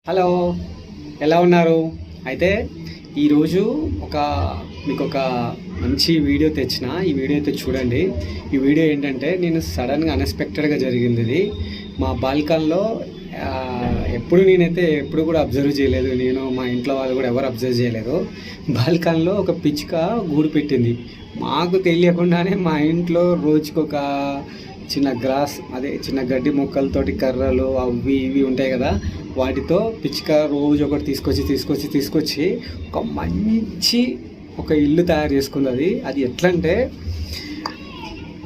Hello, ఎలా ఉన్నారు? అయితే ఈరోజు మీకు ఒక మంచి వీడియో తెచ్చిన. ఈ వీడియో అయితే చూడండి. ఈ వీడియో ఏంటంటే నేను సడన్గా అన్ఎక్స్పెక్టెడ్గా జరిగింది ఇది. మా బాల్కన్లో నేనైతే ఎప్పుడు కూడా అబ్జర్వ్ చేయలేదు. నేను మా ఇంట్లో వాళ్ళు కూడా ఎవరు అబ్జర్వ్ చేయలేదు. బాల్కన్లో ఒక పిచ్చుక గూడు పెట్టింది. మాకు తెలియకుండానే మా ఇంట్లో రోజుకొక చిన్న గ్రాస్, చిన్న గడ్డి మొక్కలతోటి కర్రలు అవి ఇవి ఉంటాయి కదా, వాటితో పిచ్చుక రోజు ఒకటి తీసుకొచ్చి ఒక మంచి ఇల్లు తయారు చేసుకుంది. అది ఎట్లా అంటే,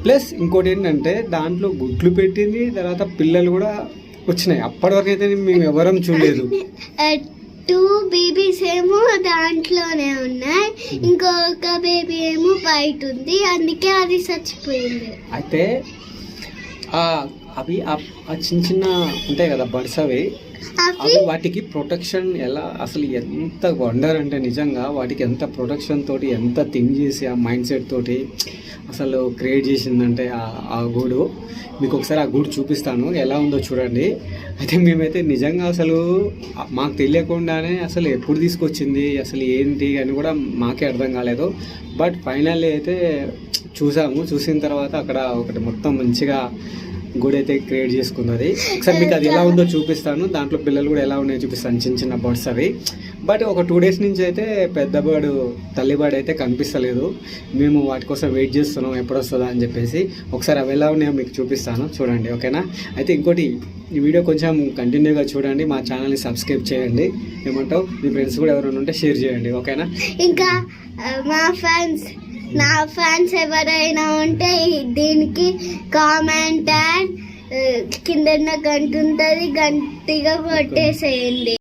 ప్లస్ ఇంకోటి ఏంటంటే దాంట్లో గుడ్లు పెట్టింది, తర్వాత పిల్లలు కూడా వచ్చినాయి. అప్పటి వరకు అయితే మేము ఎవరం చూడలేదు. 2 బేబీస్ ఏమో దాంట్లోనే ఉన్నాయి, ఇంకొక బేబీ ఏమో బయట ఉంది, అందుకే అది చచ్చిపోయింది. అయితే అవి చిన్న ఉంటాయి కదా బర్డ్స్, అవి వాటికి ప్రొటెక్షన్ ఎలా, అసలు ఎంత వండర్ అంటే నిజంగా వాటికి ఎంత ప్రొటెక్షన్ తోటి, ఎంత థింక్ చేసి ఆ మైండ్ సెట్ తోటి అసలు క్రియేట్ చేసిందంటే ఆ గూడు. మీకు ఒకసారి ఆ గూడు చూపిస్తాను, ఎలా ఉందో చూడండి. అయితే మేమైతే నిజంగా అసలు మాకు తెలియకుండానే అసలు ఎప్పుడు తీసుకొచ్చింది, అసలు ఏంటి అని కూడా మాకే అర్థం కాలేదు. బట్ ఫైనల్లీ అయితే చూసిన తర్వాత అక్కడ ఒకటి మొత్తం మంచిగా గూడు అయితే క్రియేట్ చేసుకున్నది. ఒకసారి మీకు అది ఎలా ఉందో చూపిస్తాను, దాంట్లో పిల్లలు కూడా ఎలా ఉన్నాయో చూపిస్తాను, చిన్న బర్డ్స్ అవి. బట్ ఒక 2 days నుంచి అయితే పెద్ద బర్డ్, తల్లి బర్డ్ అయితే కనిపిస్తలేదు. మేము వాటి కోసం వెయిట్ చేస్తున్నాం ఎప్పుడు వస్తుందా అని చెప్పేసి. ఒకసారి అవి ఎలా ఉన్నాయో మీకు చూపిస్తాను, చూడండి, ఓకేనా? అయితే ఇంకోటి, ఈ వీడియో కొంచెం కంటిన్యూగా చూడండి, మా ఛానల్ని సబ్స్క్రైబ్ చేయండి. ఏమంటావు? మీ ఫ్రెండ్స్ కూడా ఎవరైనా ఉంటే షేర్ చేయండి, ఓకేనా? ఇంకా నా ఫ్యాన్స్ ఎవరైనా ఉంటే దీనికి కామెంట్ అండ్ కింద గంట ఉంటుంది, గట్టిగా కొట్టేసేయండి.